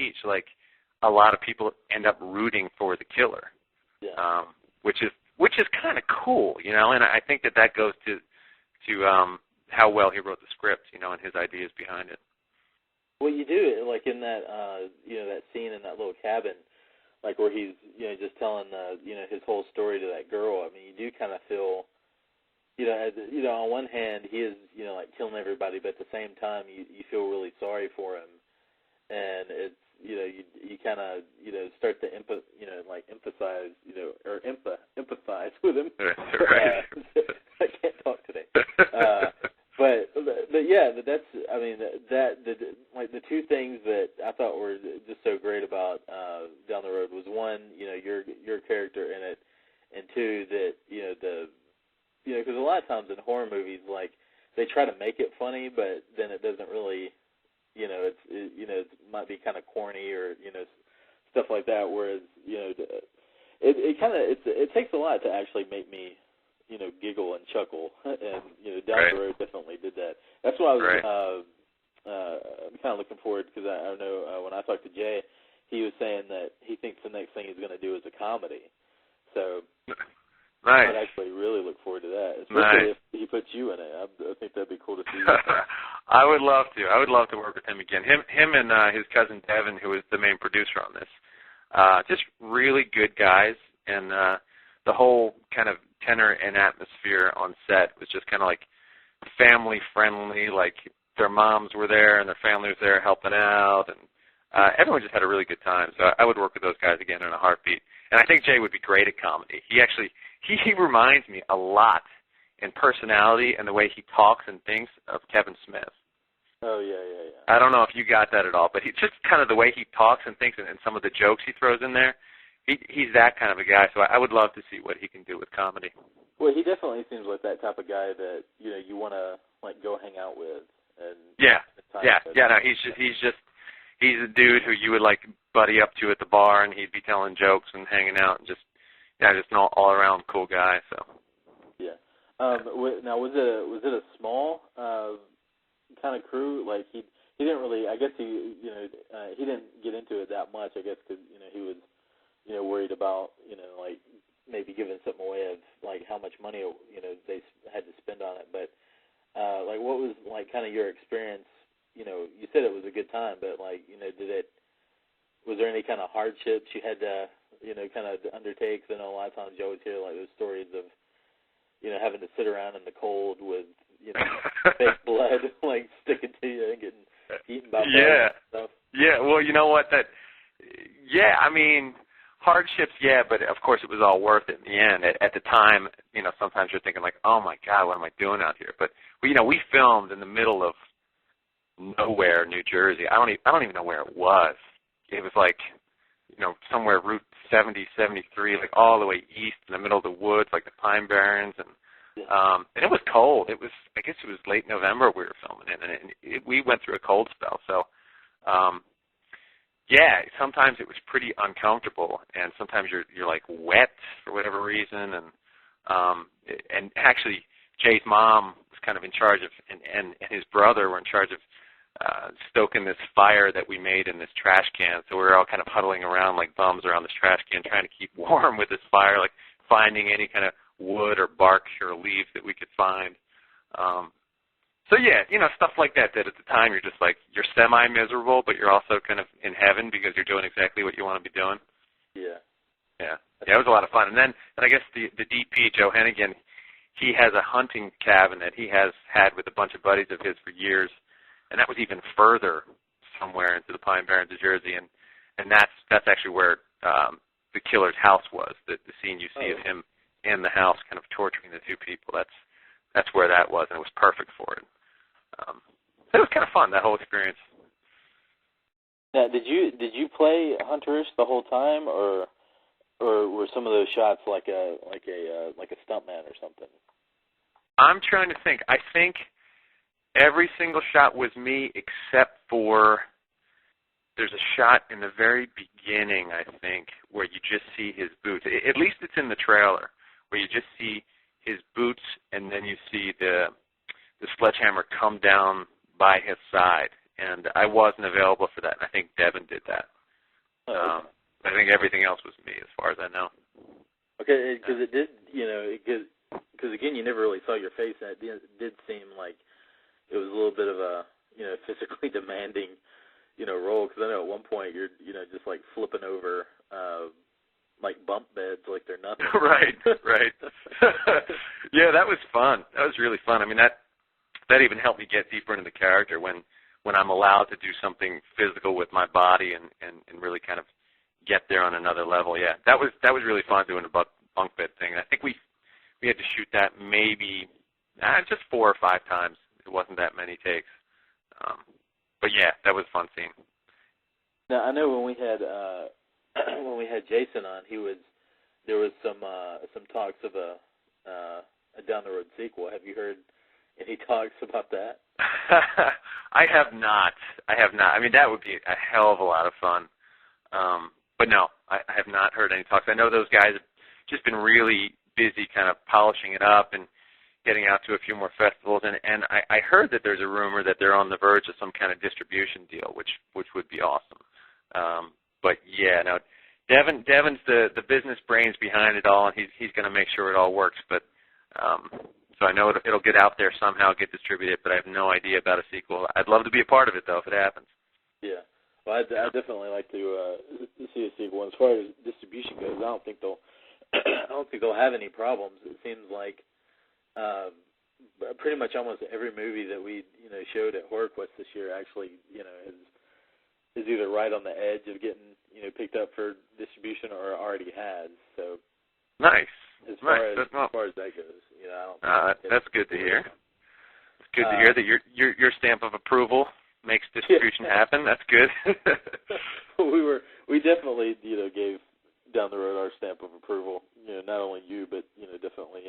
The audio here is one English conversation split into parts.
teach, like, a lot of people end up rooting for the killer, which is kind of cool, you know. And I think that goes to how well he wrote the script, you know, and his ideas behind it. Well, you do, like in that, that scene in that little cabin, like where he's, just telling, his whole story to that girl. I mean, you do kind of feel, on one hand, he is, like killing everybody, but at the same time, you feel really sorry for him, and it's, you kind of, start to emphasize, or empathize with him. Right. I can't talk today. But yeah, that's, I mean, like the two things that I thought were just so great about Down the Road was, one, your character in it, and two, that, because a lot of times in horror movies, like, they try to make it funny, but then it doesn't really, it might be kind of corny or, stuff like that, whereas, it takes a lot to actually make me, giggle and chuckle, and, Down the Road definitely did that. That's why I was kind of looking forward, because I know when I talked to Jay, he was saying that he thinks the next thing he's going to do is a comedy. So I'd actually really look forward to that, especially if he puts you in it. I think that'd be cool to see. I would love to. I would love to work with him again. Him and his cousin Devin, who is the main producer on this, just really good guys, and the whole kind of tenor and atmosphere on set was just kind of like family friendly. Like, their moms were there and their family was there helping out, and everyone just had a really good time. So I would work with those guys again in a heartbeat. And I think Jay would be great at comedy. He reminds me a lot in personality and the way he talks and thinks of Kevin Smith. Oh, yeah. I don't know if you got that at all, but just kind of the way he talks and thinks, and some of the jokes he throws in there. He's that kind of a guy, so I would love to see what he can do with comedy. Well, he definitely seems like that type of guy that, you want to, like, go hang out with. And no, he's a dude who you would, like, buddy up to at the bar, and he'd be telling jokes and hanging out, and just an all-around cool guy, so. Yeah. Now, was it a small kind of crew? Like, he didn't really, I guess he didn't get into it that much, I guess, because, he was, worried about, like, maybe giving something away of, like, how much money, they had to spend on it. But, like, what was, like, kind of your experience? You said it was a good time, but, like, was there any kind of hardships you had to, kind of undertake? Because I know a lot of times you always hear, like, those stories of, having to sit around in the cold with, fake blood, like, sticking to you and getting eaten by bugs and stuff. Yeah, well, you know what? I mean, hardships, but of course it was all worth it in the end. At the time, sometimes you're thinking, like, oh, my God, what am I doing out here? But, we filmed in the middle of nowhere, New Jersey. I don't even know where it was. It was like, somewhere Route 70, 73, like all the way east in the middle of the woods, like the Pine Barrens, and it was cold. I guess it was late November we were filming it, and we went through a cold spell. So, sometimes it was pretty uncomfortable, and sometimes you're like wet for whatever reason, and actually Jay's mom was kind of in charge of, and his brother were in charge of stoking this fire that we made in this trash can. So we were all kind of huddling around like bums around this trash can, trying to keep warm with this fire, like finding any kind of wood or bark or leaves that we could find. Stuff like that at the time you're just like, you're semi-miserable, but you're also kind of in heaven because you're doing exactly what you want to be doing. Yeah. It was a lot of fun. And then I guess the DP, Joe Hennigan, he has a hunting cabin that he has had with a bunch of buddies of his for years, and that was even further somewhere into the Pine Barrens of Jersey, and that's actually where the killer's house was. The scene you see of him in the house kind of torturing the two people, that's where that was, and it was perfect for it. It was kind of fun, that whole experience. Now, did you play Hunterish the whole time, or were some of those shots like a stuntman or something? I'm trying to think. I think every single shot was me, except for there's a shot in the very beginning, I think, where you just see his boots. At least it's in the trailer, where you just see his boots, and then you see the sledgehammer come down by his side, and I wasn't available for that. And I think Devin did that. Okay. I think everything else was me, as far as I know. Okay, because it did, because again, you never really saw your face, and it did seem like it was a little bit of a, physically demanding, role. Because I know at one point you're, just like flipping over, like bump beds like they're nothing. Right. Yeah, that was fun. That was really fun. I mean, that even helped me get deeper into the character when I'm allowed to do something physical with my body and really kind of get there on another level. Yeah, that was really fun doing the bunk bed thing. I think we had to shoot that maybe just 4 or 5 times. It wasn't that many takes. But yeah, that was a fun scene. Now I know when we had Jason on, there was some talks of a down the road sequel. Have you heard any talks about that? I have not. I mean, that would be a hell of a lot of fun. But no, I have not heard any talks. I know those guys have just been really busy kind of polishing it up and getting out to a few more festivals. And I heard that there's a rumor that they're on the verge of some kind of distribution deal, which would be awesome. But yeah, no, Devin's the business brains behind it all, and he's going to make sure it all works. But so I know it'll get out there somehow, get distributed, but I have no idea about a sequel. I'd love to be a part of it, though, if it happens. Yeah. Well, I'd definitely like to see a sequel. As far as distribution goes, I don't think they'll have any problems. It seems like pretty much almost every movie that we showed at HorrorQuest this year actually is either right on the edge of getting picked up for distribution or already has. So nice. As far as that goes, I don't. That's good to hear. It's good to hear that your stamp of approval makes distribution happen. That's good. we definitely gave down the road our stamp of approval. Not only you, but definitely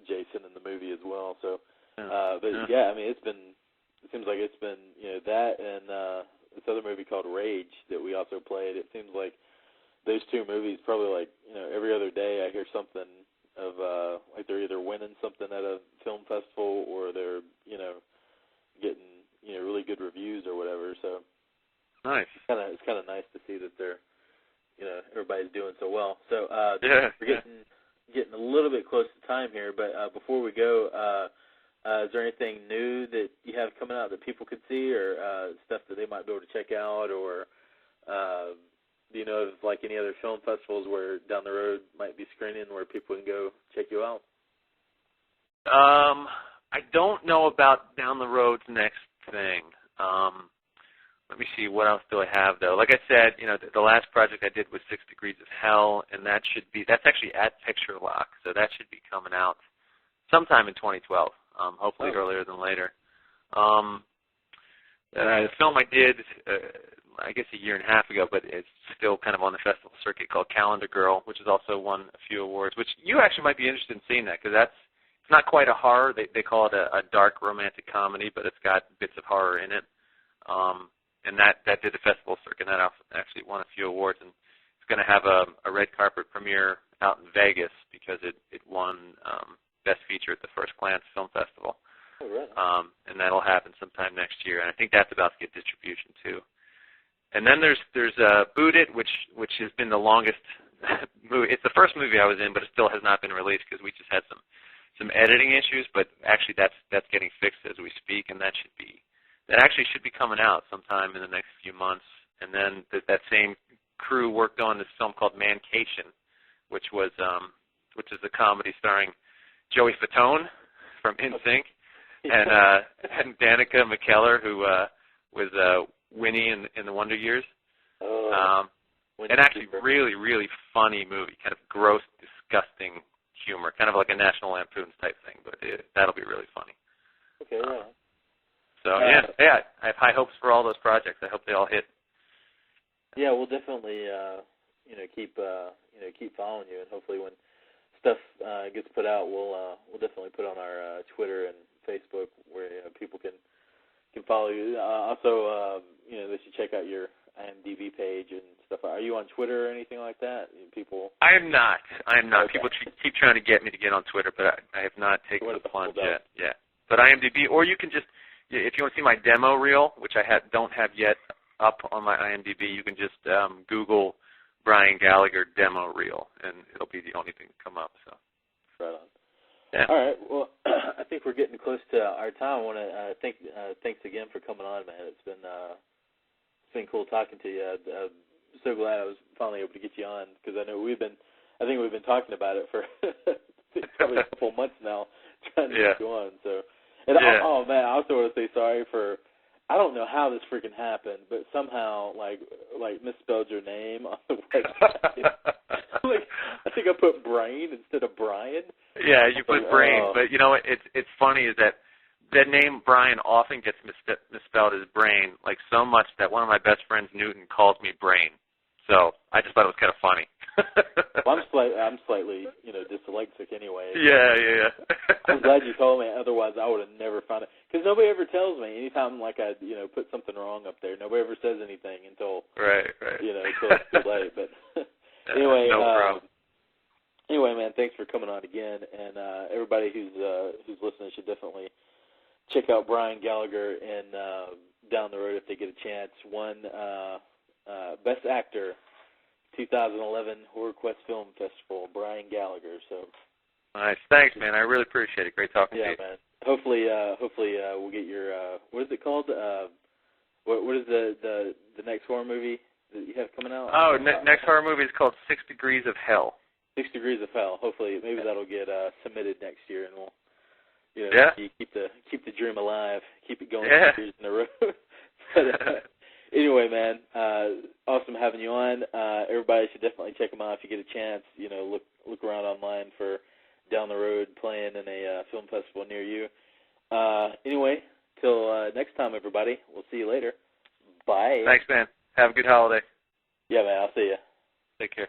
Jason in the movie as well. So, but yeah, I mean it seems like it's been that and this other movie called Rage that we also played. It seems like those 2 movies probably like every other day I hear something of like they're either winning something at a film festival or they're getting really good reviews or whatever. So nice. It's kind of nice to see that they're everybody's doing so well. So yeah, we're getting a little bit close to time here, but before we go, is there anything new that you have coming out that people could see, or stuff that they might be able to check out, or do you know of like any other film festivals where down the road might be screening where people can go check you out? I don't know about down the road's next thing. Let me see, what else do I have though? Like I said, the last project I did was 6 Degrees of Hell, and that's actually at Picture Lock, so that should be coming out sometime in 2012, hopefully earlier than later. The film I did, I guess a year and a half ago, but it's still kind of on the festival circuit, called Calendar Girl, which has also won a few awards, which you actually might be interested in seeing that, because it's not quite a horror. They call it a dark romantic comedy, but it's got bits of horror in it. And that did the festival circuit, and that actually won a few awards, and it's going to have a red carpet premiere out in Vegas because it won Best Feature at the First Glance Film Festival. Oh, right. And that'll happen sometime next year, and I think that's about to get distribution too. And then there's Boot It, which has been the longest movie. It's the first movie I was in, but it still has not been released because we just had some editing issues. But actually, that's getting fixed as we speak, and that actually should be coming out sometime in the next few months. And then that same crew worked on this film called Mancation, which is a comedy starring Joey Fatone from NSYNC and Danica McKellar, who was Winnie in the Wonder Years. And actually really, really funny movie, kind of gross, disgusting humor, kind of like a National Lampoon's type thing, but that'll be really funny. Okay, right. So yeah, I have high hopes for all those projects. I hope they all hit. Yeah, we'll definitely keep following you, and hopefully when stuff gets put out, we'll definitely put on our Twitter and Facebook where people can follow you. Also, they should check out your IMDb page and stuff. Are you on Twitter or anything like that? People. I am not. Okay. People keep trying to get me to get on Twitter, but I have not taken the plunge yet. Yeah. But IMDb, or you can just if you want to see my demo reel, which I don't have yet up on my IMDb, you can just Google Brian Gallagher demo reel, and it'll be the only thing to come up. So. Right on. Yeah. All right. Well, I think we're getting close to our time. I want to thanks again for coming on, man. It's been cool talking to you. I'm so glad I was finally able to get you on, because I know we've been talking about it for probably a couple of months now, trying to get you on. So, and oh man, I also want to say sorry for, I don't know how this freaking happened, but somehow like misspelled your name on the website. Like, I think I put Brain instead of Brian. Yeah, you put Brain, but you know what? It's funny is that name Brian often gets misspelled as Brain, like so much that one of my best friends, Newton, calls me Brain. So I just thought it was kind of funny. Well, I'm slightly, dyslexic anyway. Yeah. I'm glad you told me. Otherwise, I would have never found it. Because nobody ever tells me. Anytime, like, I, put something wrong up there, nobody ever says anything until, right. Until it's too late. But anyway, no problem. Anyway, man, thanks for coming on again. And everybody who's listening should definitely check out Brian Gallagher and Down the Road if they get a chance. Won Best Actor 2011 HorrorQuest Film Festival, Brian Gallagher. So nice, thanks, man. I really appreciate it. Great talking to you. Yeah, man. Hopefully, we'll get your what is it called? What is the next horror movie that you have coming out? Oh, next horror movie is called 6 Degrees of Hell. 6 Degrees of Hell. Hopefully, maybe that'll get submitted next year, and we'll keep the dream alive, keep it going 2 years in a row. But, anyway, man, awesome having you on. Everybody should definitely check them out if you get a chance. Look around online for Down the Road playing in a film festival near you. Anyway, till next time, everybody. We'll see you later. Bye. Thanks, man. Have a good holiday. Yeah, man. I'll see you. Take care.